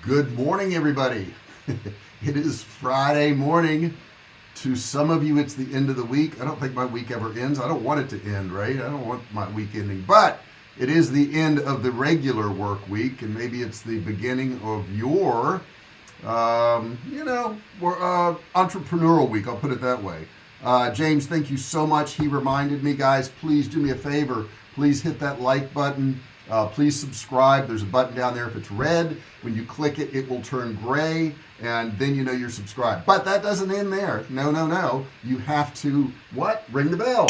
Good morning, everybody. It is Friday morning. To some of you, it's the end of the week. I don't think my week ever ends. I don't want it to end, right? I don't want my week ending, but it is the end of the regular work week, and maybe it's the beginning of your, entrepreneurial week. I'll put it that way. James, thank you so much. He reminded me, guys, please do me a favor. Please hit that like button. Please subscribe. There's a button down there. If it's red, when you click it, it will turn gray, and then you know you're subscribed. But that doesn't end there. No. You have to, what? Ring the bell.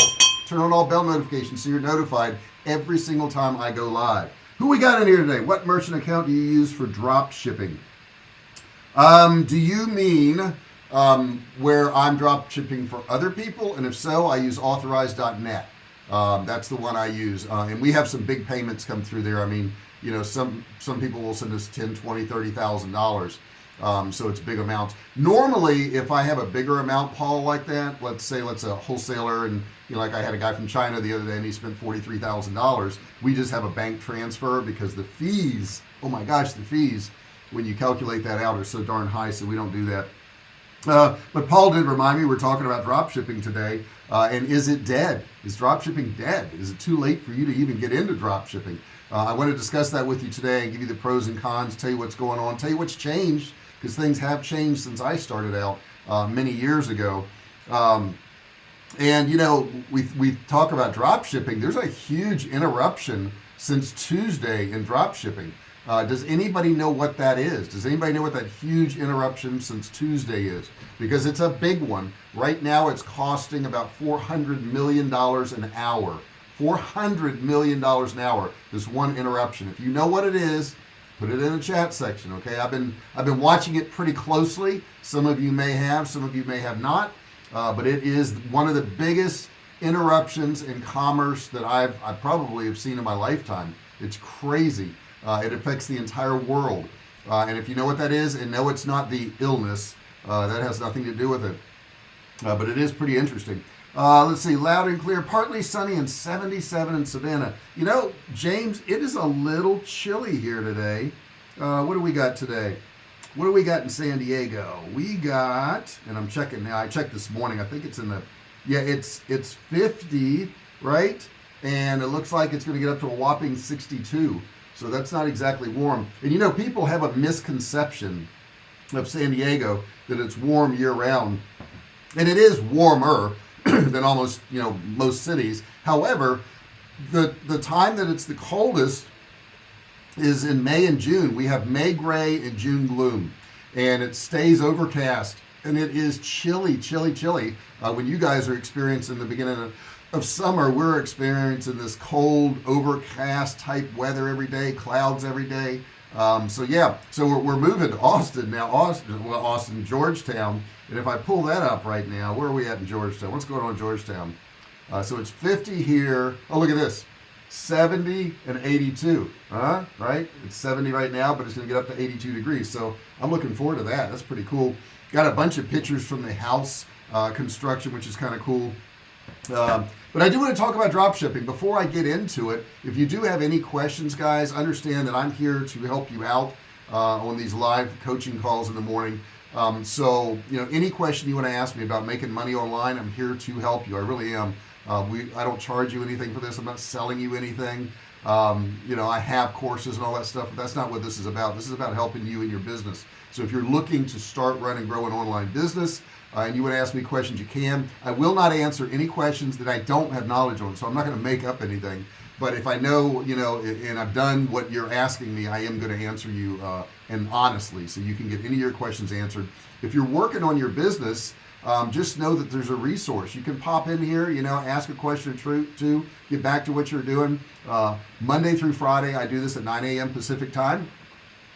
Turn on all bell notifications so you're notified every single time I go live. Who we got in here today? What merchant account do you use for drop shipping? Do you mean where I'm drop shipping for other people? And if so, I use authorize.net. That's the one I use, and we have some big payments come through there. I mean, some people will send us $10, $20, $30,000, so it's big amounts. Normally, if I have a bigger amount, Paul, like that, let's say a wholesaler, and like I had a guy from China the other day, and he spent $43,000. We just have a bank transfer because the fees, oh my gosh, the fees when you calculate that out are so darn high, so we don't do that. But Paul did remind me we're talking about drop shipping today, and is it dead? Is drop shipping dead? Is it too late for you to even get into drop shipping? I want to discuss that with you today and give you the pros and cons, tell you what's going on, tell you what's changed, because things have changed since I started out many years ago. And we talk about drop shipping. There's a huge interruption since Tuesday in drop shipping. Does anybody know what that is? Does anybody know what that huge interruption since Tuesday is? Because it's a big one. Right now it's costing about $400 million an hour. $400 million an hour, this one interruption. If you know what it is, put it in the chat section, okay? I've been watching it pretty closely. Some of you may have, some of you may have not. But it is one of the biggest interruptions in commerce that I probably have seen in my lifetime. It's crazy. It affects the entire world, and if you know what that is, and no, it's not the illness, that has nothing to do with it, but it is pretty interesting. Let's see, loud and clear, partly sunny and 77 in Savannah. James, it is a little chilly here today. What do we got today? What do we got in San Diego? We got, and I'm checking now, I checked this morning, I think it's in the, it's 50, right? And it looks like it's going to get up to a whopping 62. So that's not exactly warm. And people have a misconception of San Diego that it's warm year round. And it is warmer than almost, most cities. However, the time that it's the coldest is in May and June. We have May gray and June gloom. And it stays overcast. And it is chilly. When you guys are experiencing the beginning of summer, we're experiencing this cold, overcast type weather every day, clouds every day. So we're moving to Austin now. Austin, Georgetown. And if I pull that up right now, where are we at in Georgetown? What's going on in Georgetown? So it's 50 here. Oh, look at this. 70 and 82. Right? It's 70 right now, but it's going to get up to 82 degrees. So I'm looking forward to that. That's pretty cool. Got a bunch of pictures from the house construction, which is kind of cool. But I do want to talk about drop shipping. Before I get into it, if you do have any questions, guys, understand that I'm here to help you out on these live coaching calls in the morning. So any question you want to ask me about making money online, I'm here to help you. I really am. I don't charge you anything for this. I'm not selling you anything. I have courses and all that stuff, but that's not what this is about. This is about helping you in your business. So if you're looking to start, run, and grow an online business, and you want to ask me questions, you can. I will not answer any questions that I don't have knowledge on, so I'm not going to make up anything. But if I know, and I've done what you're asking me, I am going to answer you and honestly, so you can get any of your questions answered. If you're working on your business, just know that there's a resource. You can pop in here, ask a question or two, get back to what you're doing. Monday through Friday, I do this at 9 a.m. Pacific time.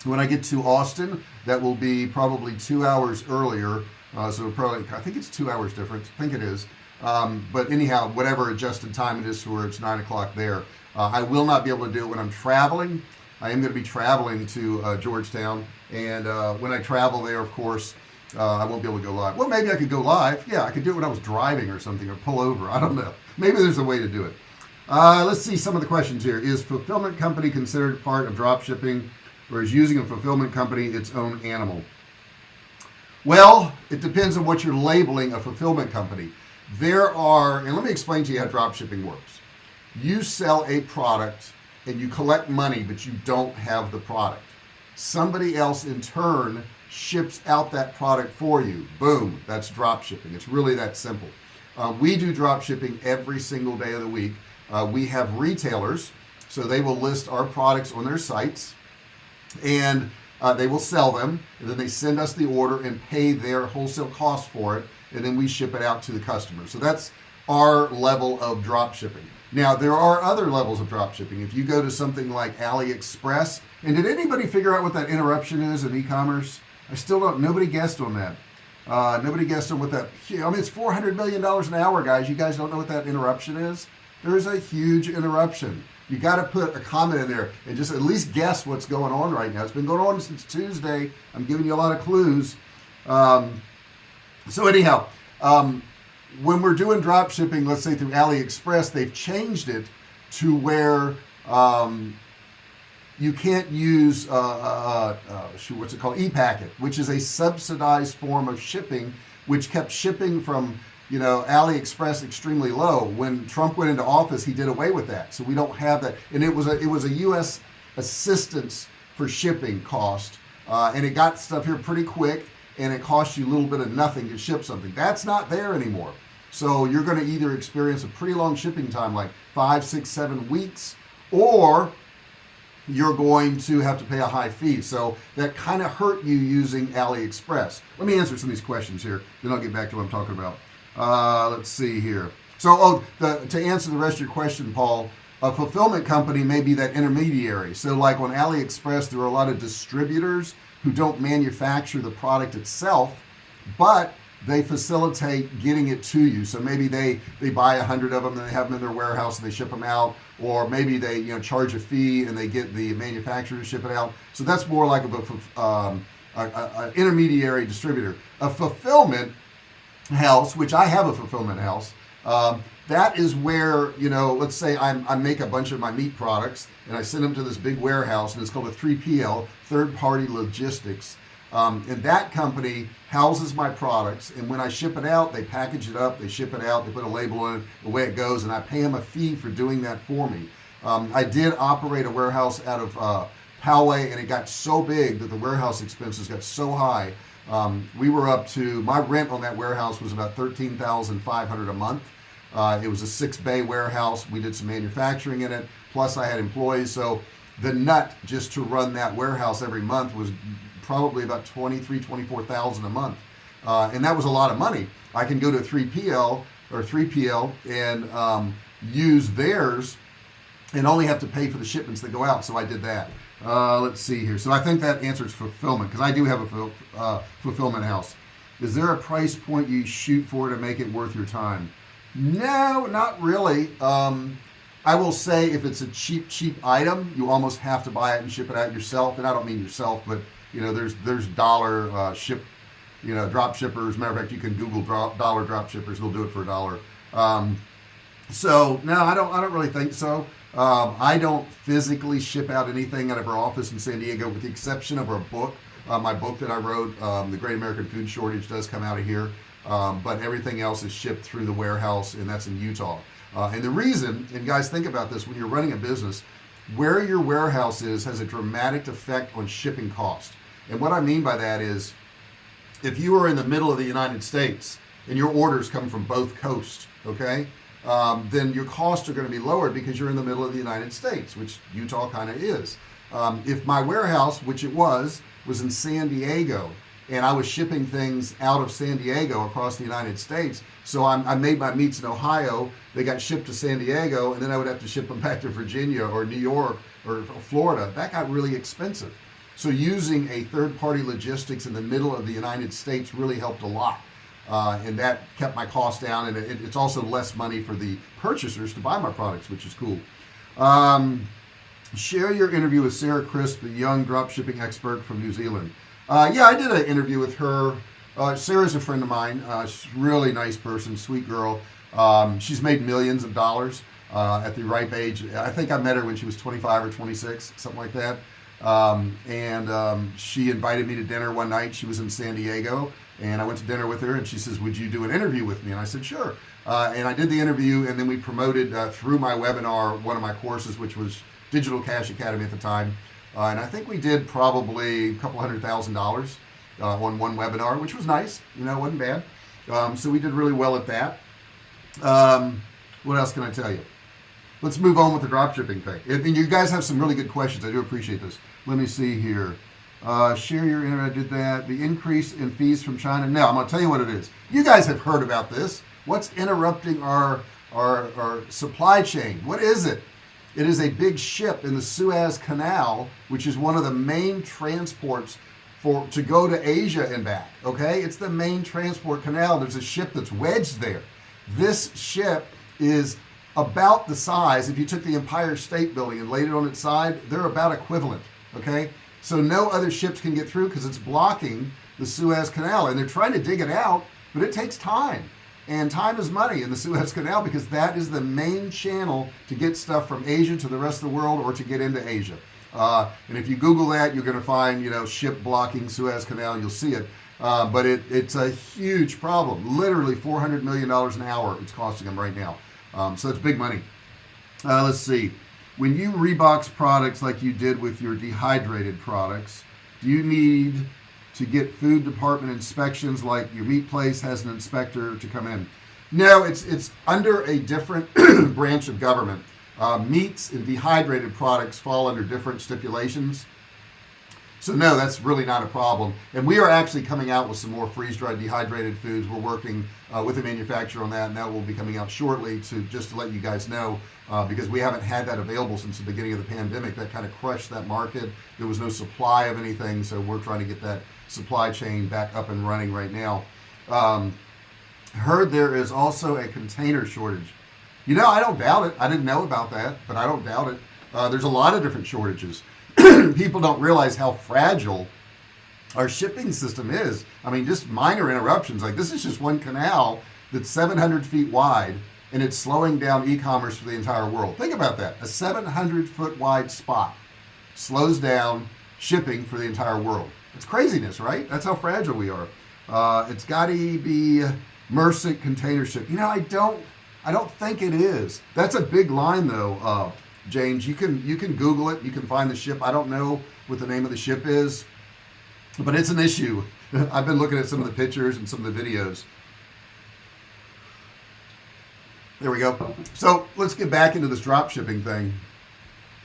When I get to Austin, that will be probably 2 hours earlier. So probably, I think it's 2 hours difference. I think it is. But anyhow, whatever adjusted time it is to where it's 9 o'clock there. I will not be able to do it when I'm traveling. I am going to be traveling to Georgetown. And when I travel there, of course, I won't be able to go live. Well, maybe I could go live. Yeah, I could do it when I was driving or something, or pull over. I don't know. Maybe there's a way to do it. Let's see some of the questions here. Is fulfillment company considered part of drop shipping? or is using a fulfillment company its own animal? Well, it depends on what you're labeling a fulfillment company. There are, and let me explain to you how drop shipping works. You sell a product and you collect money, but you don't have the product. Somebody else in turn ships out that product for you. Boom, that's drop shipping. It's really that simple. We do drop shipping every single day of the week. We have retailers, so they will list our products on their sites, and they will sell them, and then they send us the order and pay their wholesale cost for it, and then we ship it out to the customer. So that's our level of drop shipping. Now, there are other levels of drop shipping. If you go to something like AliExpress, and did anybody figure out what that interruption is in e-commerce? I still don't. Nobody guessed on that. Nobody guessed on what that. I mean, it's $400 million an hour, guys. You guys don't know what that interruption is? There's a huge interruption. You got to put a comment in there and just at least guess what's going on right now. It's been going on since Tuesday. I'm giving you a lot of clues. So anyhow, when we're doing drop shipping, let's say through AliExpress, they've changed it to where you can't use what's it called, e-packet, which is a subsidized form of shipping, which kept shipping from AliExpress extremely low. When Trump went into office, he did away with that, so we don't have that. And it was a U.S. assistance for shipping cost, and it got stuff here pretty quick, and it cost you a little bit of nothing to ship something. That's not there anymore. So you're going to either experience a pretty long shipping time, like 5, 6, 7 weeks, or you're going to have to pay a high fee. So that kind of hurt you using AliExpress. Let me answer some of these questions here, then I'll get back to what I'm talking about. Let's see here. So to answer the rest of your question, Paul, a fulfillment company may be that intermediary. So like on AliExpress, there are a lot of distributors who don't manufacture the product itself, but they facilitate getting it to you. So maybe they buy 100 of them and they have them in their warehouse and they ship them out, or maybe they charge a fee and they get the manufacturer to ship it out. So that's more like an intermediary distributor. A fulfillment house, which I have a fulfillment house, that is where, let's say I make a bunch of my meat products and I send them to this big warehouse, and it's called a 3PL, third party logistics. And that company houses my products, and when I ship it out, they package it up, they ship it out, they put a label on it, the way it goes, and I pay them a fee for doing that for me. I did operate a warehouse out of Poway, and it got so big that the warehouse expenses got so high. We were up to, my rent on that warehouse was about $13,500 a month. It was a 6-bay warehouse. We did some manufacturing in it, plus I had employees. So the nut just to run that warehouse every month was probably about $23,000-24,000 a month, and that was a lot of money. I can go to 3PL and use theirs and only have to pay for the shipments that go out. So I did that. Let's see here. So I think that answers fulfillment, because I do have a fulfillment house. Is there a price point you shoot for to make it worth your time? No, not really. I will say if it's a cheap item, you almost have to buy it and ship it out yourself. And I don't mean yourself, but there's dollar drop shippers. Matter of fact, you can Google dollar drop shippers. They'll do it for $1. So no, I don't really think so. I don't physically ship out anything out of our office in San Diego, with the exception of our book. My book that I wrote, The Great American Food Shortage, does come out of here. But everything else is shipped through the warehouse, and that's in Utah. And the reason, and guys, think about this, when you're running a business, where your warehouse is has a dramatic effect on shipping cost. And what I mean by that is, if you are in the middle of the United States and your orders come from both coasts, okay, then your costs are going to be lowered because you're in the middle of the United States, which Utah kind of is. If my warehouse, which it was in San Diego, and I was shipping things out of San Diego across the United States, so I made my meats in Ohio, they got shipped to San Diego, and then I would have to ship them back to Virginia or New York or Florida. That got really expensive. So using a third-party logistics in the middle of the United States really helped a lot. And that kept my costs down, and it's also less money for the purchasers to buy my products, which is cool. Share your interview with Sarah Crisp, the young dropshipping expert from New Zealand. Yeah, I did an interview with her. Sarah's a friend of mine. She's a really nice person, sweet girl. She's made millions of dollars at the ripe age. I think I met her when she was 25 or 26, something like that. She invited me to dinner one night. She was in San Diego, and I went to dinner with her, and she says, would you do an interview with me? And I said, sure. And I did the interview, and then we promoted through my webinar one of my courses, which was Digital Cash Academy at the time. And I think we did probably a couple $100,000 on one webinar, which was nice. It wasn't bad. So we did really well at that. What else can I tell you? Let's move on with the dropshipping thing. And you guys have some really good questions. I do appreciate this. Let me see here. Share your internet. I did that. The increase in fees from China. No, I'm going to tell you what it is. You guys have heard about this. What's interrupting our supply chain? What is it? It is a big ship in the Suez Canal, which is one of the main transports to go to Asia and back. Okay, it's the main transport canal. There's a ship that's wedged there. This ship is about the size, if you took the Empire State Building and laid it on its side, they're about equivalent. Okay, so no other ships can get through because it's blocking the Suez Canal, and they're trying to dig it out, but it takes time, and time is money in the Suez Canal, because that is the main channel to get stuff from Asia to the rest of the world, or to get into Asia. And if you Google that, you're going to find, ship blocking Suez Canal. You'll see it. But it's a huge problem. Literally $400 million an hour it's costing them right now. So it's big money. Let's see. When you rebox products like you did with your dehydrated products, do you need to get food department inspections like your meat place has an inspector to come in? No, it's under a different branch of government. Meats and dehydrated products fall under different stipulations. So no, that's really not a problem. And we are actually coming out with some more freeze-dried dehydrated foods. We're working with a manufacturer on that, and that will be coming out shortly, just to let you guys know, because we haven't had that available since the beginning of the pandemic. That kind of crushed that market. There was no supply of anything, so we're trying to get that supply chain back up and running right now. Heard there is also a container shortage. I don't doubt it. I didn't know about that, but I don't doubt it. There's a lot of different shortages. People don't realize how fragile our shipping system is. I mean, just minor interruptions. Like, this is just one canal that's 700 feet wide, and it's slowing down e-commerce for the entire world. Think about that. A 700-foot wide spot slows down shipping for the entire world. It's craziness, right? That's how fragile we are. It's got to be Mercic container ship. I don't think it is. That's a big line, though. James, you can Google it. You can find the ship. I don't know what the name of the ship is, but it's an issue. I've been looking at some of the pictures and some of the videos. There we go. So let's get back into this drop shipping thing.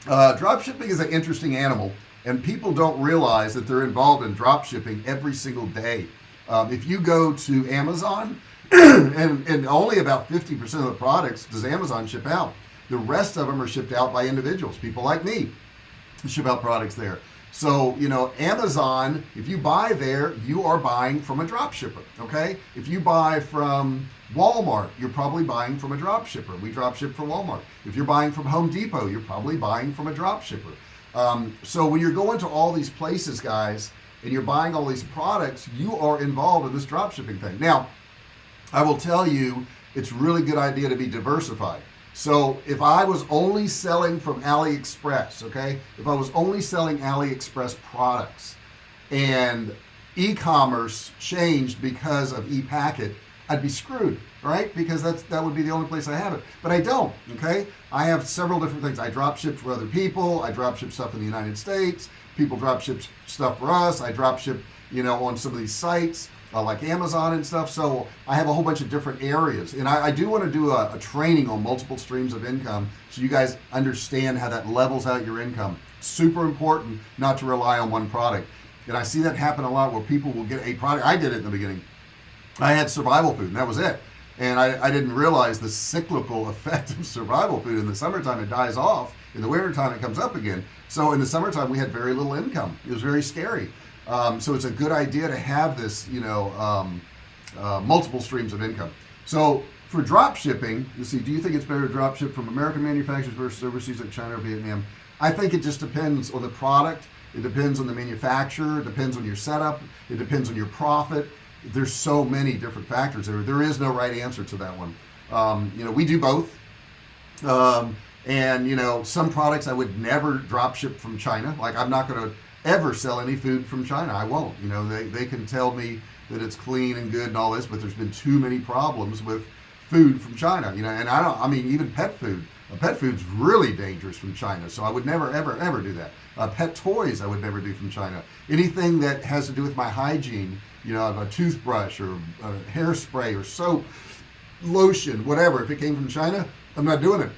Drop shipping is an interesting animal, and people don't realize that they're involved in drop shipping every single day. If you go to Amazon, and only about 50% of the products does Amazon ship out. The rest of them are shipped out by individuals, people like me, ship out products there. So, Amazon, if you buy there, you are buying from a drop shipper, okay? If you buy from Walmart, you're probably buying from a drop shipper. We drop ship for Walmart. If you're buying from Home Depot, you're probably buying from a drop shipper. So when you're going to all these places, guys, and you're buying all these products, you are involved in this drop shipping thing. Now, I will tell you, it's a really good idea to be diversified. So if I was only selling from AliExpress, okay, if I was only selling AliExpress products and e-commerce changed because of ePacket, I'd be screwed, right? Because that would be the only place I have it. But I don't, okay? I have several different things. I drop ship for other people. I drop ship stuff in the United States. People drop ship stuff for us. I drop ship, on some of these sites. Like Amazon and stuff. So I have a whole bunch of different areas, and I do want to do a training on multiple streams of income so you guys understand how that levels out your income. Super important not to rely on one product, and I see that happen a lot where people will get a product. I did it in the beginning. I had survival food, and that was it, and I didn't realize the cyclical effect of survival food. In the summertime it dies off, in the wintertime it comes up again. So in the summertime we had very little income. It was very scary. So it's a good idea to have this, multiple streams of income. So for drop shipping, do you think it's better to drop ship from American manufacturers versus overseas like China or Vietnam? I think it just depends on the product. It depends on the manufacturer. It depends on your setup. It depends on your profit. There's so many different factors there. There is no right answer to that one. We do both. And some products I would never drop ship from China. Like, I'm not going to ever sell any food from China. I won't. They can tell me that it's clean and good and all this, but there's been too many problems with food from China. And I mean, even pet food. Pet food's really dangerous from China, so I would never, ever, ever do that. Pet toys I would never do from China. Anything that has to do with my hygiene, a toothbrush or a hairspray or soap, lotion, whatever, if it came from China, I'm not doing it.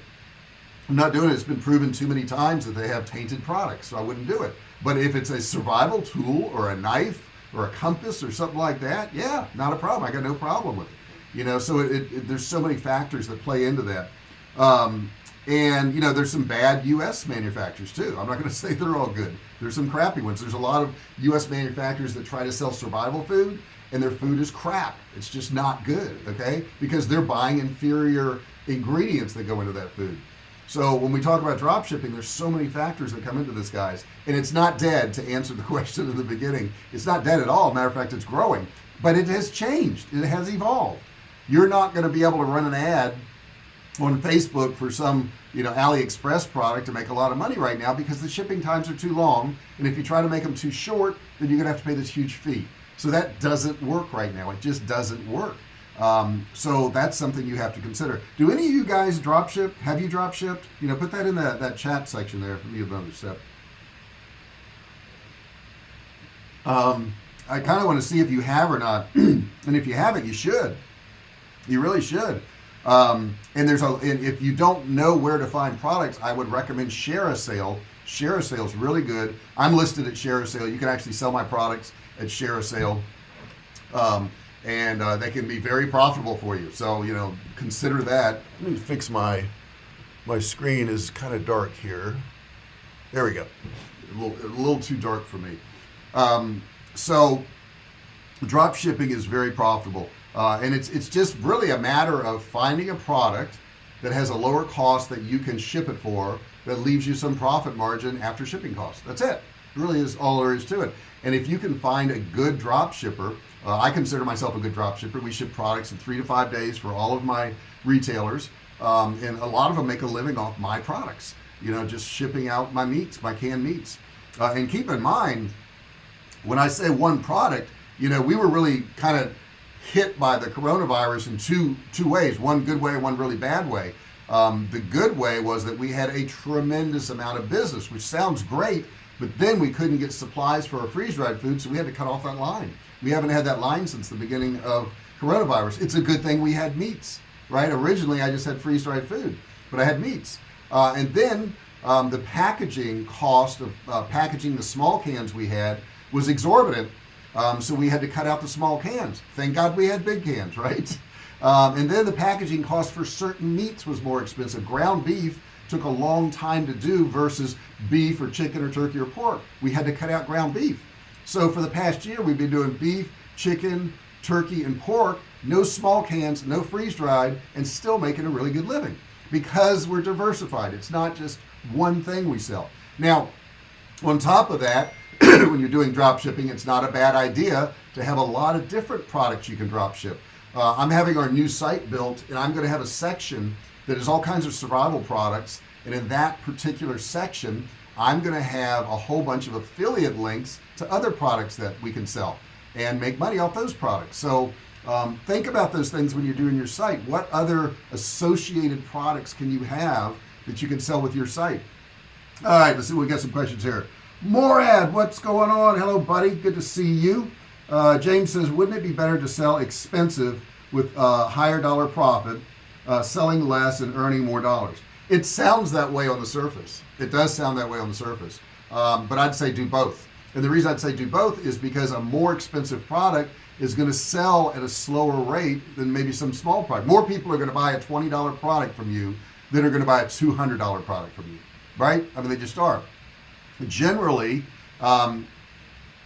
I'm not doing it. It's been proven too many times that they have tainted products, so I wouldn't do it. But if it's a survival tool or a knife or a compass or something like that, yeah, not a problem. I got no problem with it. So there's so many factors that play into that. And there's some bad U.S. manufacturers too. I'm not going to say they're all good. There's some crappy ones. There's a lot of U.S. manufacturers that try to sell survival food, and their food is crap. It's just not good, okay? Because they're buying inferior ingredients that go into that food. So when we talk about drop shipping, there's so many factors that come into this, guys. And it's not dead, to answer the question in the beginning. It's not dead at all. Matter of fact, it's growing. But it has changed. It has evolved. You're not going to be able to run an ad on Facebook for some AliExpress product to make a lot of money right now, because the shipping times are too long, and if you try to make them too short, then you're gonna have to pay this huge fee. So that doesn't work right now. It just doesn't work. So that's something you have to consider. Do any of you guys drop ship? Have you drop shipped? Put that in that chat section there. Let me give another step. I kind of want to see if you have or not. And if you haven't, you should. You really should. And if you don't know where to find products, I would recommend ShareASale. ShareASale is really good. I'm listed at ShareASale. You can actually sell my products at ShareASale, and they can be very profitable for you. So consider that. Let me fix my screen is kind of dark here. There we go. A little too dark for me. So drop shipping is very profitable. And it's just really a matter of finding a product that has a lower cost that you can ship it for, that leaves you some profit margin after shipping costs. That's it. It really is all there is to it. And if you can find a good drop shipper, I consider myself a good drop shipper. We ship products in 3 to 5 days for all of my retailers, and a lot of them make a living off my products, just shipping out my meats, my canned meats. And keep in mind, when I say one product, we were really kind of hit by the coronavirus in two ways, one good way and one really bad way. The good way was that we had a tremendous amount of business, which sounds great, but then we couldn't get supplies for our freeze-dried food, so we had to cut off that line. We haven't had that line since the beginning of coronavirus. It's a good thing we had meats, right? Originally, I just had freeze-dried food, but I had meats. And then the packaging cost of packaging the small cans we had was exorbitant. So we had to cut out the small cans. Thank God we had big cans, right? And then the packaging cost for certain meats was more expensive. Ground beef took a long time to do versus beef or chicken or turkey or pork. We had to cut out ground beef. So for the past year, we've been doing beef, chicken, turkey, and pork, no small cans, no freeze-dried, and still making a really good living because we're diversified. It's not just one thing we sell. Now, on top of that, when you're doing drop shipping, it's not a bad idea to have a lot of different products you can drop ship. I'm having our new site built, and I'm going to have a section that is all kinds of survival products, and in that particular section, I'm going to have a whole bunch of affiliate links to other products that we can sell and make money off those products. So think about those things when you're doing your site. What other associated products can you have that you can sell with your site? All right, let's see. We got some questions here. Morad, what's going on? Hello, buddy. Good to see you. James says, wouldn't it be better to sell expensive with higher dollar profit, selling less and earning more dollars? It sounds that way on the surface. It does sound that way on the surface. But I'd say do both. And the reason I'd say do both is because a more expensive product is going to sell at a slower rate than maybe some small product. More people are going to buy a $20 product from you than are going to buy a $200 product from you, right? I mean, they just are. Generally,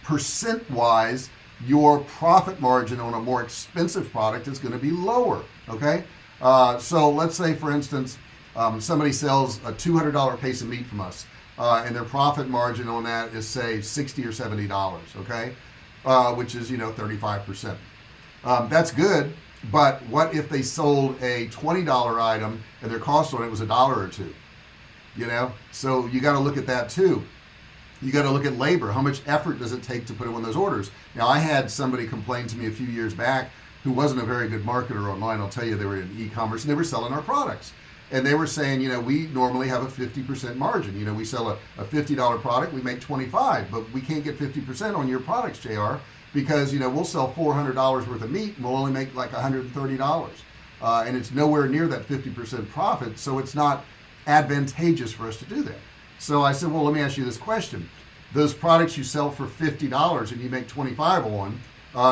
percent-wise, your profit margin on a more expensive product is going to be lower, okay? So let's say, for instance, somebody sells a $200 case of meat from us, and their profit margin on that is, say, $60 or $70, okay? Which is, 35%. That's good, but what if they sold a $20 item and their cost on it was $1 or $2? So you got to look at that too. You got to look at labor. How much effort does it take to put in one of those orders? Now, I had somebody complain to me a few years back who wasn't a very good marketer online. I'll tell you, they were in e-commerce and they were selling our products. And they were saying, we normally have a 50% margin. We sell a $50 product, we make 25, but we can't get 50% on your products, JR, because, we'll sell $400 worth of meat and we'll only make like $130. And it's nowhere near that 50% profit, so it's not advantageous for us to do that. So I said, well, let me ask you this question. Those products you sell for $50 and you make 25 on,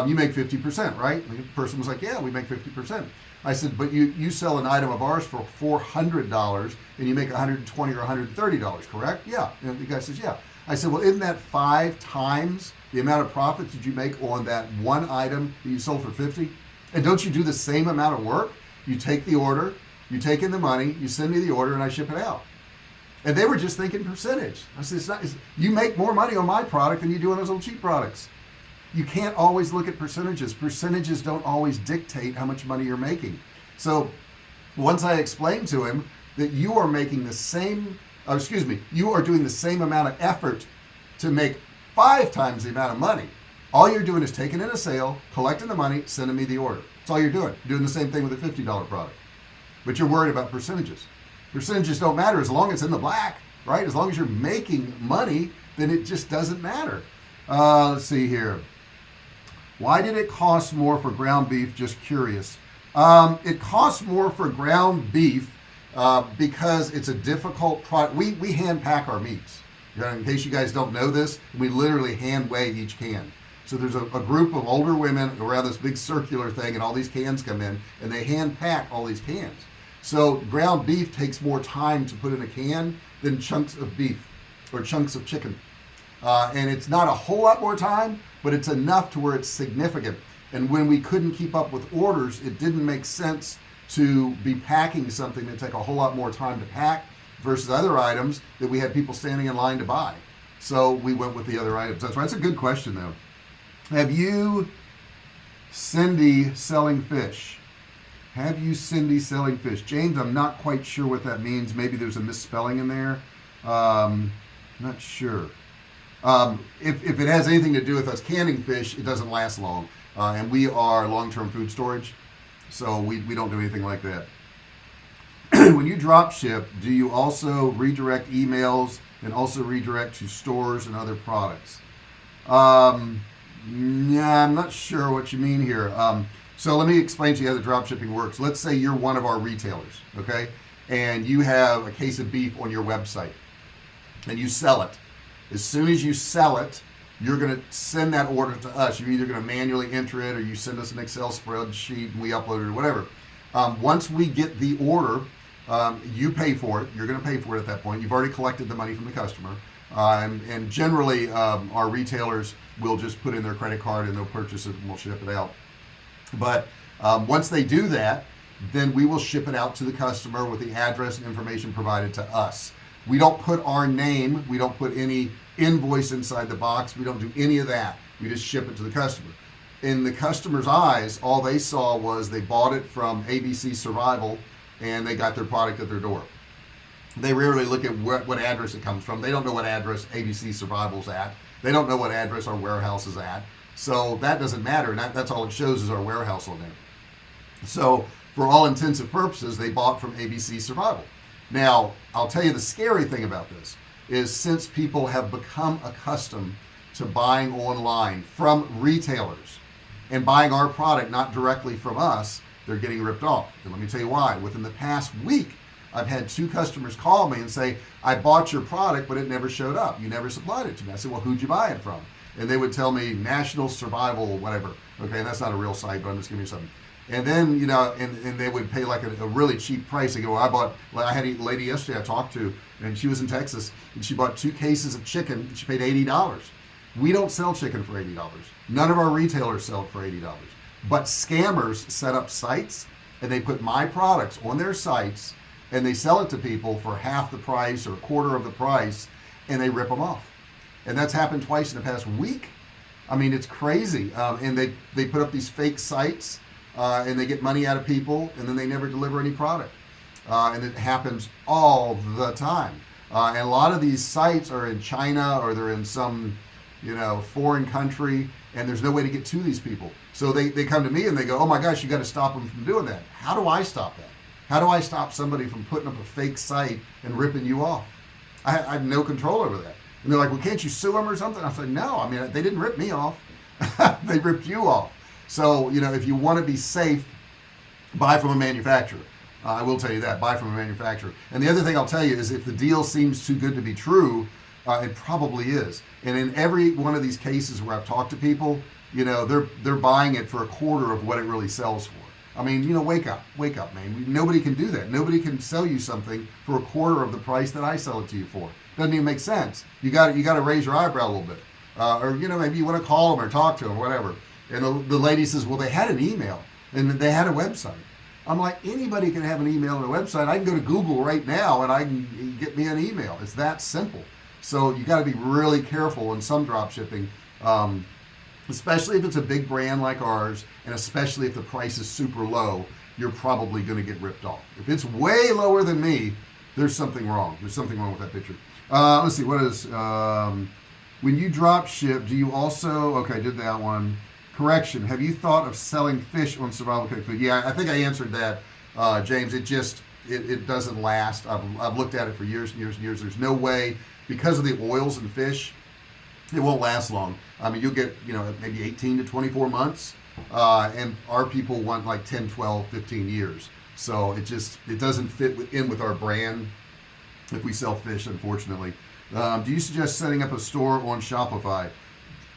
you make 50%, right? And the person was like, yeah, we make 50%. I said, but you sell an item of ours for $400 and you make $120 or $130, correct? Yeah. And the guy says, yeah. I said, well, isn't that 5 times the amount of profit that you make on that one item that you sold for 50? And don't you do the same amount of work? You take the order, you take in the money, you send me the order, and I ship it out. And they were just thinking percentage. I said, you make more money on my product than you do on those little cheap products. You can't always look at percentages. Percentages don't always dictate how much money you're making. So once I explained to him that you are making the same, you are doing the same amount of effort to make 5 times the amount of money. All you're doing is taking in a sale, collecting the money, sending me the order. That's all you're doing. You're doing the same thing with a $50 product. But you're worried about percentages. Percentages don't matter as long as it's in the black, right? As long as you're making money, then it just doesn't matter. Let's see here. Why did it cost more for ground beef? Just curious. It costs more for ground beef because it's a difficult product. We hand pack our meats. In case you guys don't know this, we literally hand weigh each can. So there's a group of older women around this big circular thing, and all these cans come in, and they hand pack all these cans. So ground beef takes more time to put in a can than chunks of beef or chunks of chicken. And it's not a whole lot more time, but it's enough to where it's significant. And when we couldn't keep up with orders, it didn't make sense to be packing something that take a whole lot more time to pack versus other items that we had people standing in line to buy. So we went with the other items. That's right. That's a good question, though. Have you Cindy selling fish? Have you Cindy selling fish? James, I'm not quite sure what that means. Maybe there's a misspelling in there. Not sure. If it has anything to do with us canning fish, it doesn't last long. And we are long-term food storage, so we don't do anything like that. When you drop ship, do you also redirect emails and also redirect to stores and other products? Yeah, I'm not sure what you mean here. So let me explain to you how the drop shipping works. Let's say you're one of our retailers, okay? And you have a case of beef on your website and you sell it. As soon as you sell it, you're going to send that order to us. You're either going to manually enter it or you send us an Excel spreadsheet and we upload it or whatever. Once we get the order, you pay for it. You're going to pay for it at that point. You've already collected the money from the customer. And generally, our retailers will just put in their credit card and they'll purchase it and we'll ship it out. But once they do that, then we will ship it out to the customer with the address and information provided to us. We don't put our name, we don't put any invoice inside the box, we don't do any of that. We just ship it to the customer. In the customer's eyes, all they saw was they bought it from ABC Survival and they got their product at their door. They rarely look at what address it comes from. They don't know what address ABC Survival's at. They don't know what address our warehouse is at. So that doesn't matter, and that's all it shows is our warehouse on there. So for all intents and purposes, they bought from ABC Survival. Now, I'll tell you the scary thing about this is since people have become accustomed to buying online from retailers and buying our product not directly from us, they're getting ripped off. And let me tell you why. Within the past week, I've had 2 customers call me and say, I bought your product, but it never showed up. You never supplied it to me. I said, well, who'd you buy it from? And they would tell me National Survival, whatever. Okay, that's not a real site, but I'm just giving you something. And then, and they would pay like a really cheap price. They go, I had a lady yesterday I talked to, and she was in Texas, and she bought 2 cases of chicken, and she paid $80. We don't sell chicken for $80. None of our retailers sell it for $80. But scammers set up sites, and they put my products on their sites, and they sell it to people for half the price or a quarter of the price, and they rip them off. And that's happened twice in the past week. I mean, it's crazy. And they put up these fake sites, and they get money out of people, and then they never deliver any product. And it happens all the time. And a lot of these sites are in China, or they're in some, foreign country, and there's no way to get to these people. So they come to me and they go, oh my gosh, you got to stop them from doing that. How do I stop that? How do I stop somebody from putting up a fake site and ripping you off? I have no control over that. And they're like, well, can't you sue them or something? I said, no, I mean, they didn't rip me off. They ripped you off. So, if you want to be safe, buy from a manufacturer. I will tell you that, buy from a manufacturer. And the other thing I'll tell you is, if the deal seems too good to be true, it probably is. And in every one of these cases where I've talked to people, they're buying it for a quarter of what it really sells for. I mean, wake up, man. Nobody can do that. Nobody can sell you something for a quarter of the price that I sell it to you for. Doesn't even make sense. You got to raise your eyebrow a little bit, or maybe you want to call them or talk to them, or whatever. And the lady says, well, they had an email and they had a website. I'm like, anybody can have an email and a website. I can go to Google right now and I can get me an email. It's that simple. So you got to be really careful in some drop shipping. Especially if it's a big brand like ours, and especially if the price is super low, you're probably going to get ripped off. If it's way lower than me, there's something wrong. There's something wrong with that picture. Let's see, what is, when you drop ship, do you also, okay, did that one. Correction, have you thought of selling fish on Survivalcave food? Yeah, I think I answered that, James. It doesn't last. I've looked at it for years and years and years. There's no way, because of the oils in fish, it won't last long. I mean, you'll get, maybe 18 to 24 months, and our people want like 10, 12, 15 years. So it doesn't fit in with our brand if we sell fish, unfortunately. Do you suggest setting up a store on Shopify?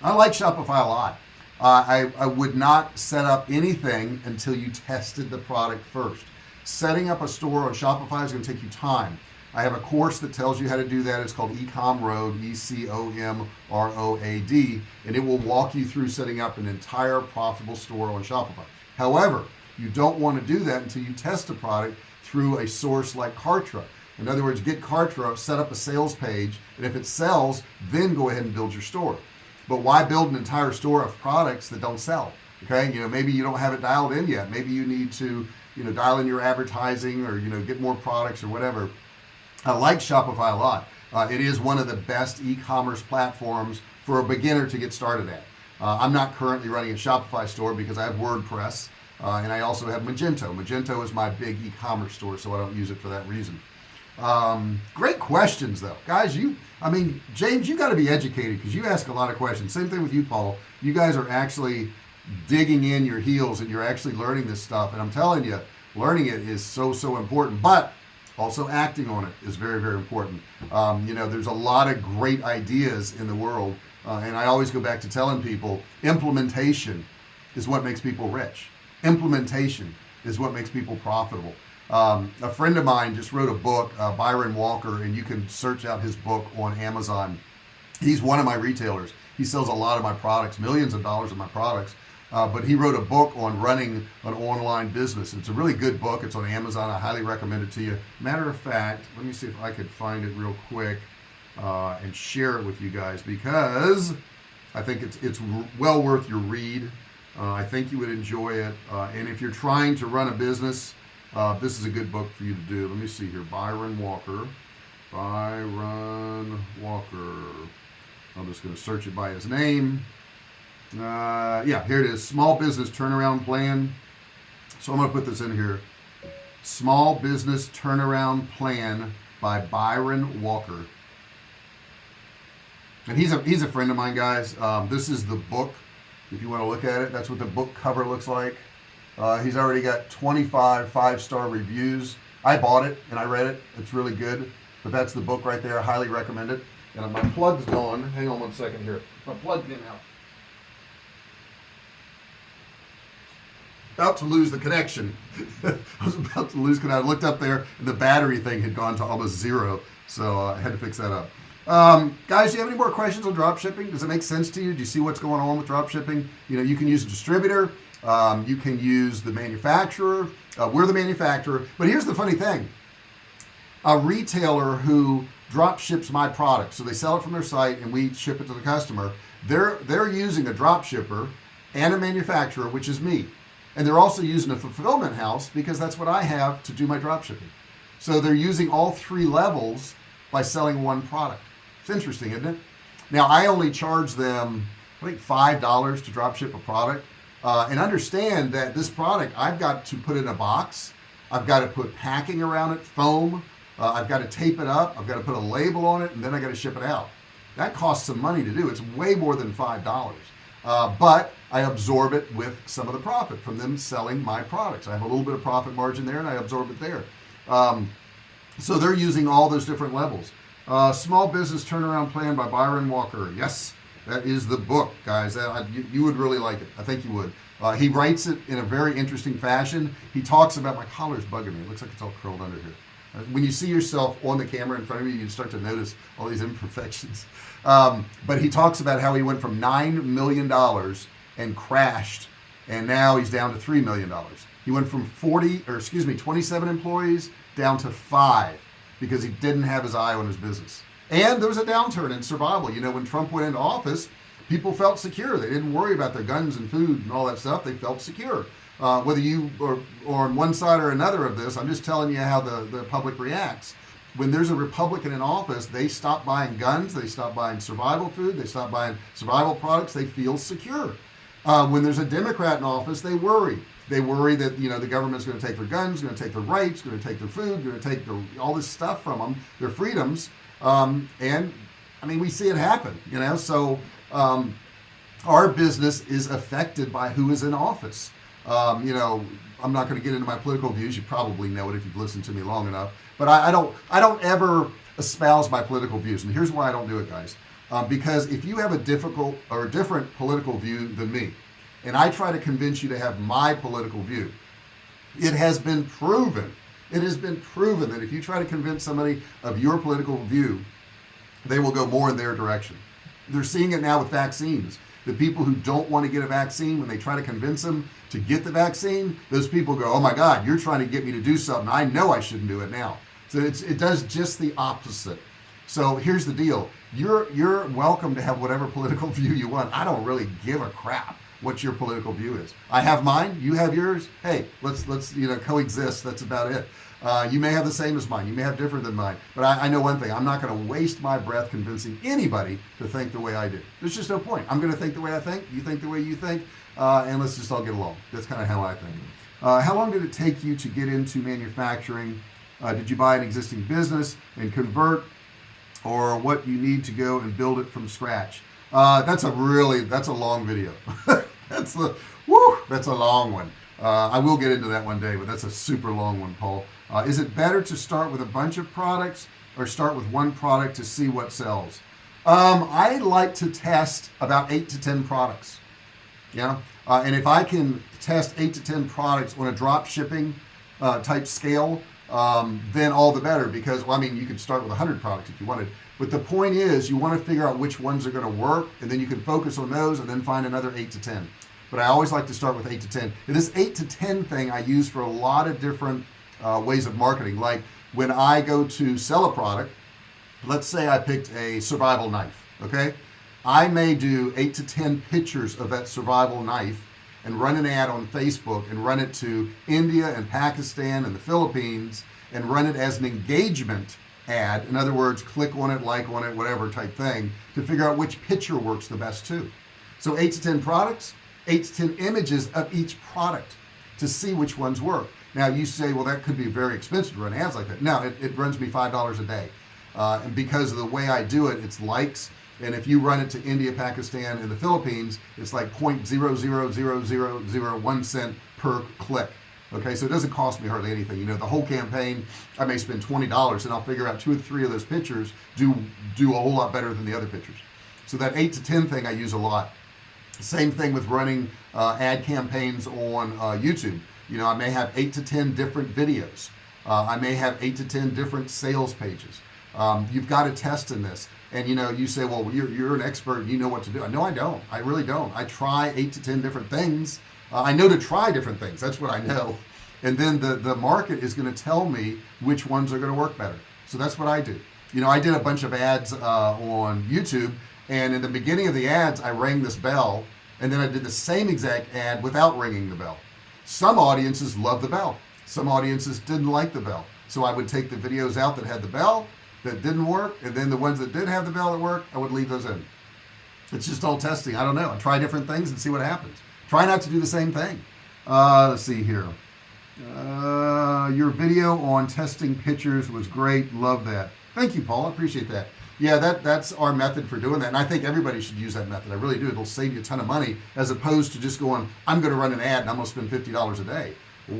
I like Shopify a lot. I would not set up anything until you tested the product first. Setting up a store on Shopify is going to take you time. I have a course that tells you how to do that. It's called Ecom Road, ECOMROAD, and it will walk you through setting up an entire profitable store on Shopify. However, you don't want to do that until you test a product through a source like Kartra. In other words, get Kartra, set up a sales page, and if it sells, then go ahead and build your store. But why build an entire store of products that don't sell? Okay, maybe you don't have it dialed in yet. Maybe you need to, dial in your advertising, or get more products or whatever. I like Shopify a lot. It is one of the best e-commerce platforms for a beginner to get started at. I'm not currently running a Shopify store because I have WordPress, and I also have Magento. Magento is my big e-commerce store, so I don't use it for that reason. Great questions though, guys. James, you got to be educated because you ask a lot of questions. Same thing with you, Paul. You guys are actually digging in your heels and you're actually learning this stuff. And I'm telling you, learning it is so important, but also acting on it is very, very important. There's a lot of great ideas in the world. And I always go back to telling people, implementation is what makes people rich. Implementation is what makes people profitable. A friend of mine just wrote a book, Byron Walker, and you can search out his book on Amazon. He's one of my retailers. He sells a lot of my products, millions of dollars of my products. But he wrote a book on running an online business. It's a really good book. It's on Amazon. I highly recommend it to you. Matter of fact, let me see if I could find it real quick and share it with you guys, because I think it's well worth your read. I think you would enjoy it. And if you're trying to run a business, this is a good book for you to do. Let me see here. Byron Walker. I'm just going to search it by his name. Yeah, here it is. Small Business Turnaround Plan. So I'm going to put this in here. Small Business Turnaround Plan by Byron Walker. And he's a friend of mine, guys. This is the book. If you want to look at it, that's what the book cover looks like. He's already got 25 5-star reviews. I bought it and I read it. It's really good. But that's the book right there. I highly recommend it. And my plug's gone. Hang on one second here. My plug came out. About to lose the connection. I was about to lose connection. I looked up there and the battery thing had gone to almost zero. So I had to fix that up. Guys, do you have any more questions on drop shipping? Does it make sense to you? Do you see what's going on with drop shipping? You can use a distributor. You can use the manufacturer. We're the manufacturer. But here's the funny thing. A retailer who drop ships my product, so they sell it from their site and we ship it to the customer, they're using a drop shipper and a manufacturer, which is me. And they're also using a fulfillment house because that's what I have to do my drop shipping. So they're using all three levels by selling one product. It's interesting, isn't it? Now I only charge them, I think, $5 to drop ship a product, and understand that this product, I've got to put in a box, I've got to put packing around it, foam, I've got to tape it up, I've got to put a label on it, and then I got to ship it out. That costs some money to do. It's way more than $5, but I absorb it with some of the profit from them selling my products. I have a little bit of profit margin there, and I absorb it there. So they're using all those different levels. Small Business Turnaround Plan by Byron Walker. Yes, that is the book, guys. You would really like it. I think you would. He writes it in a very interesting fashion. He talks about, my collar's bugging me. It looks like it's all curled under here. When you see yourself on the camera in front of you, you start to notice all these imperfections. But he talks about how he went from $9 million and crashed, and now he's down to $3 million. He went from 27 employees down to 5 because he didn't have his eye on his business. And there was a downturn in survival. You know, when Trump went into office, people felt secure. They didn't worry about their guns and food and all that stuff. They felt secure. Whether you are on one side or another of this, I'm just telling you how the public reacts. When there's a Republican in office, they stop buying guns, they stop buying survival food, they stop buying survival products, they feel secure. When there's a Democrat in office, they worry. They worry that, you know, the government's going to take their guns, going to take their rights, going to take their food, going to take all this stuff from them, their freedoms. And I mean, we see it happen, you know. So our business is affected by who is in office. You know, I'm not going to get into my political views. You probably know it if you've listened to me long enough. But I don't ever espouse my political views. And here's why I don't do it, guys. Because if you have a different political view than me, and I try to convince you to have my political view, it has been proven that if you try to convince somebody of your political view, they will go more in their direction. They're seeing it now with vaccines. The people who don't want to get a vaccine, when they try to convince them to get the vaccine, those people go, oh my God, you're trying to get me to do something. I know I shouldn't do it now. So it does just the opposite. So here's the deal. You're welcome to have whatever political view you want. I don't really give a crap what your political view is. I have mine, you have yours. Hey, let's coexist. That's about it. You may have the same as mine, you may have different than mine, but I know one thing: I'm not going to waste my breath convincing anybody to think the way I do. There's just no point. I'm going to think the way I think, you think the way you think, and let's just all get along. That's kind of how I think. How long did it take you to get into manufacturing? Did you buy an existing business and convert, or what you need to go and build it from scratch? That's a long video. That's a long one. I will get into that one day, but that's a super long one, Paul. Is it better to start with a bunch of products or start with one product to see what sells? I like to test about 8 to 10 products. Yeah. And if I can test 8 to 10 products on a drop shipping type scale, then all the better, because, well, I mean, you could start with 100 products if you wanted. But the point is, you want to figure out which ones are going to work, and then you can focus on those and then find another 8 to 10. But I always like to start with 8 to 10. And this 8 to 10 thing I use for a lot of different ways of marketing. Like when I go to sell a product, let's say I picked a survival knife, okay? I may do 8 to 10 pictures of that survival knife and run an ad on Facebook and run it to India and Pakistan and the Philippines and run it as an engagement ad. In other words, click on it, like on it, whatever type thing, to figure out which picture works the best too. So 8 to 10 products, 8 to 10 images of each product to see which ones work. Now you say, well, that could be very expensive to run ads like that. No, it runs me $5 a day. And because of the way I do it, it's likes. And if you run it to India, Pakistan, and the Philippines, it's like 0.00001 cent per click. Okay, so it doesn't cost me hardly anything. You know, the whole campaign, I may spend $20 and I'll figure out 2 or 3 of those pictures do a whole lot better than the other pictures. So that 8 to 10 thing I use a lot. Same thing with running ad campaigns on YouTube. You know, I may have 8 to 10 different videos. I may have 8 to 10 different sales pages. You've got to test in this. And you know, you say, well, you're an expert, you know what to do. No, I don't. I really don't. I try 8 to 10 different things. I know to try different things. That's what I know. And then the market is going to tell me which ones are going to work better. So that's what I do. You know, I did a bunch of ads on YouTube, and in the beginning of the ads, I rang this bell, and then I did the same exact ad without ringing the bell. Some audiences loved the bell. Some audiences didn't like the bell. So I would take the videos out that had the bell, that didn't work, and then the ones that did have the bell that worked, I would leave those in. It's just all testing. I don't know. I try different things and see what happens. Try not to do the same thing. Let's see here. Your video on testing pictures was great. Love that. Thank you, Paul. I appreciate that. Yeah, that's our method for doing that, and I think everybody should use that method. I really do. It'll save you a ton of money, as opposed to just going, I'm going to run an ad and I'm going to spend $50 a day.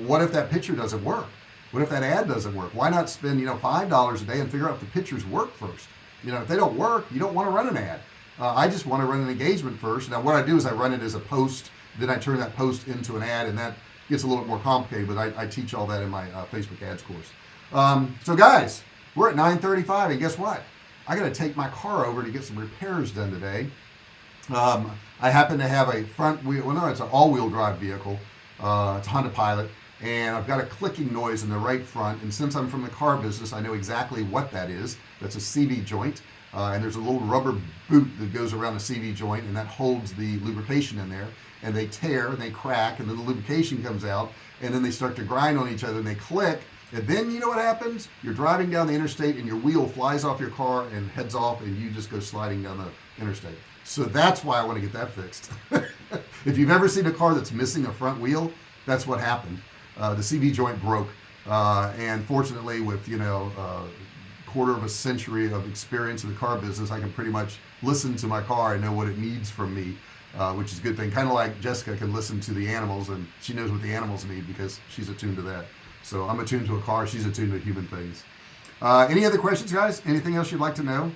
What if that picture doesn't work? What if that ad doesn't work? Why not spend $5 a day and figure out if the pictures work first? If they don't work, you don't want to run an ad. I just want to run an engagement first. Now what I do is I run it as a post, then I turn that post into an ad, and that gets a little bit more complicated, but I teach all that in my Facebook ads course. So guys, we're at 9:35, and guess what? I got to take my car over to get some repairs done today. I happen to have a front wheel, well no, it's an all-wheel drive vehicle. It's a Honda Pilot, and I've got a clicking noise in the right front, and since I'm from the car business, I know exactly what that is. That's a CV joint, and there's a little rubber boot that goes around the CV joint, and that holds the lubrication in there, and they tear and they crack, and then the lubrication comes out, and then they start to grind on each other, and they click. And then you know what happens? You're driving down the interstate and your wheel flies off your car and heads off, and you just go sliding down the interstate. So that's why I want to get that fixed. If you've ever seen a car that's missing a front wheel, that's what happened. The CV joint broke, and fortunately with quarter of a century of experience in the car business, I can pretty much listen to my car and know what it needs from me, which is a good thing. Kind of like Jessica can listen to the animals, and she knows what the animals need because she's attuned to that. So I'm attuned to a car, she's attuned to human things. Any other questions, guys? Anything else you'd like to know?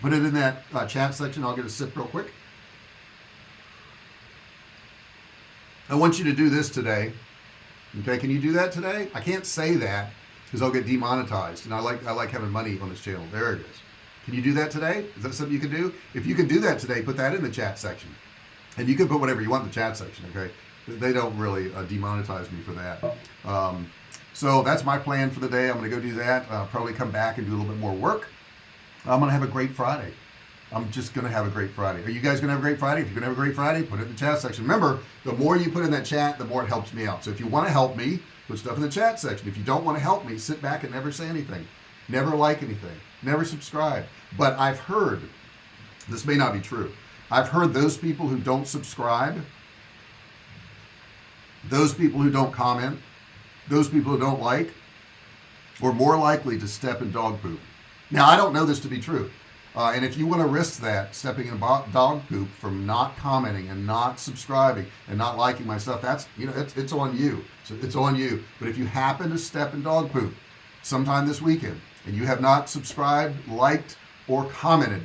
Put it in that chat section. I'll get a sip real quick. I want you to do this today. Okay, can you do that today? I can't say that because I'll get demonetized, and I like having money on this channel. There it is. Can you do that today? Is that something you can do? If you can do that today, put that in the chat section. And you can put whatever you want in the chat section, okay? They don't really demonetize me for that. So that's my plan for the day. I'm going to go do that. Probably come back and do a little bit more work. I'm going to have a great Friday. I'm just going to have a great Friday. Are you guys going to have a great Friday? If you're going to have a great Friday, put it in the chat section. Remember, the more you put in that chat, the more it helps me out. So if you want to help me, put stuff in the chat section. If you don't want to help me, sit back and never say anything. Never like anything. Never subscribe. But I've heard, this may not be true, I've heard those people who don't subscribe, those people who don't comment, those people who don't like, are more likely to step in dog poop. Now, I don't know this to be true. And if you want to risk that, stepping in dog poop from not commenting and not subscribing and not liking my stuff, that's, it's on you. So it's on you. But if you happen to step in dog poop sometime this weekend and you have not subscribed, liked, or commented,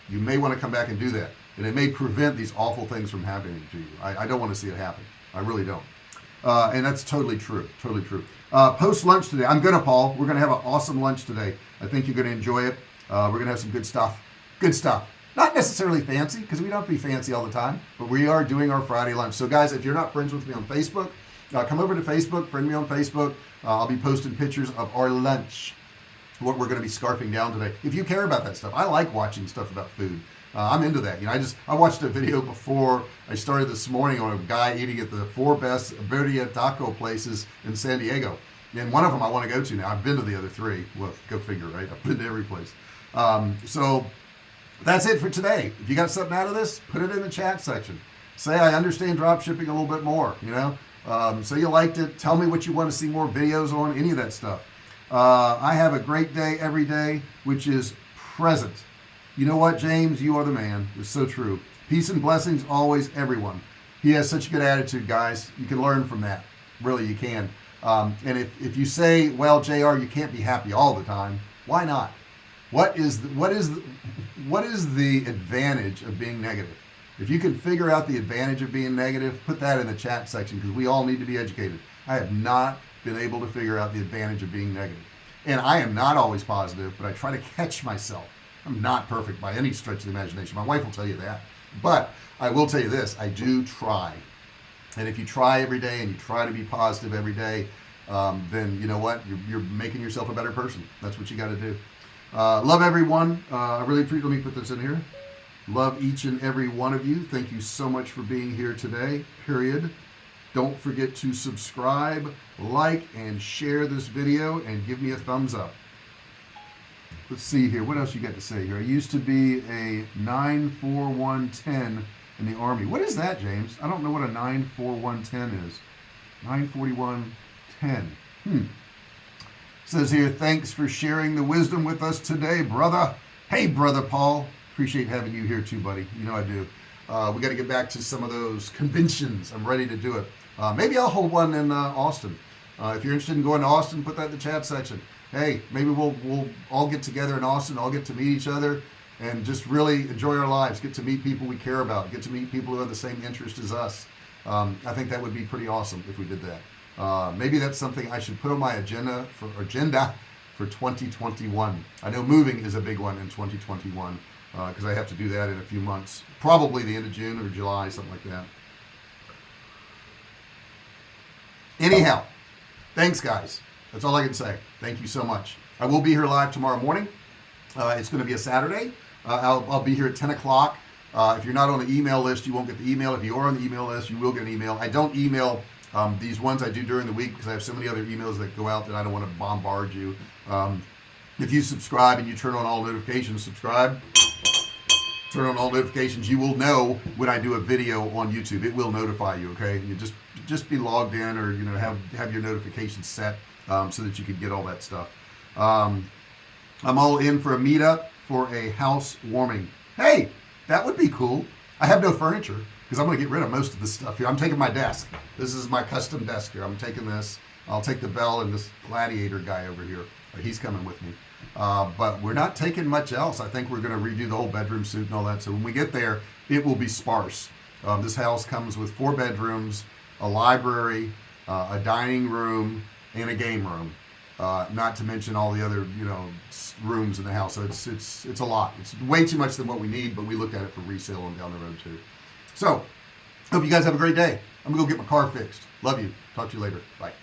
you may want to come back and do that. And it may prevent these awful things from happening to you. I don't want to see it happen. I really don't. And that's totally true. Totally true. Post lunch today. I'm gonna, Paul. We're gonna have an awesome lunch today. I think you're gonna enjoy it. We're gonna have some good stuff. Good stuff. Not necessarily fancy, because we don't have to be fancy all the time, but we are doing our Friday lunch. So guys, if you're not friends with me on Facebook, come over to Facebook, friend me on Facebook. I'll be posting pictures of our lunch, what we're going to be scarfing down today. If you care about that stuff, I like watching stuff about food. I'm into that. I watched a video before I started this morning on a guy eating at the 4 best birria taco places in San Diego. And one of them I want to go to now. I've been to the other 3. Well, go figure, right? I've been to every place. So that's it for today. If you got something out of this, put it in the chat section. Say I understand drop shipping a little bit more, say you liked it. Tell me what you want to see more videos on, any of that stuff. I have a great day every day, which is present. You know what, James? You are the man. It's so true. Peace and blessings always, everyone. He has such a good attitude, guys. You can learn from that. Really, you can. And if you say, well, JR, you can't be happy all the time, why not? What is the advantage of being negative? If you can figure out the advantage of being negative, put that in the chat section, because we all need to be educated. I have not been able to figure out the advantage of being negative. And I am not always positive, but I try to catch myself. I'm not perfect by any stretch of the imagination. My wife will tell you that. But I will tell you this, I do try. And if you try every day and you try to be positive every day, then you know what? You're making yourself a better person. That's what you got to do. Love everyone. I really appreciate, let me put this in here. Love each and every one of you. Thank you so much for being here today, period. Don't forget to subscribe, like, and share this video, and give me a thumbs up. let's see here. What else you got to say here? I used to be a 94110 in the Army. What is that, James? I don't know what a 94110 is. 94110. Says here, thanks for sharing the wisdom with us today, brother. Hey, brother Paul. Appreciate having you here too, buddy. You know I do. We got to get back to some of those conventions. I'm ready to do it. Maybe I'll hold one in Austin. If you're interested in going to Austin, put that in the chat section. Hey, maybe we'll all get together in Austin, all get to meet each other, and just really enjoy our lives. Get to meet people we care about. Get to meet people who have the same interest as us. I think that would be pretty awesome if we did that. Maybe that's something I should put on my agenda for 2021. I know moving is a big one in 2021 because I have to do that in a few months, probably the end of June or July, something like that. Anyhow, thanks guys. That's all I can say. Thank you so much. I will be here live tomorrow morning. It's going to be a Saturday. I'll be here at 10 o'clock. If you're not on the email list, you won't get the email. If you are on the email list, you will get an email. I don't email these ones I do during the week because I have so many other emails that go out that I don't want to bombard you. If you subscribe and you turn on all notifications, turn on all notifications, you will know when I do a video on YouTube. It will notify you, okay? You just be logged in, or have your notifications set so that you can get all that stuff. I'm all in for a meetup for a house warming. Hey, that would be cool. I have no furniture because I'm going to get rid of most of this stuff here. I'm taking my desk. This is my custom desk here. I'm taking this. I'll take the bell and this gladiator guy over here. He's coming with me. But we're not taking much else. I think we're going to redo the whole bedroom suite and all that. So when we get there, it will be sparse. This house comes with 4 bedrooms, a library, a dining room, and a game room. Not to mention all the other, rooms in the house. So it's a lot. It's way too much than what we need, but we looked at it for resale and down the road too. So, hope you guys have a great day. I'm going to go get my car fixed. Love you. Talk to you later. Bye.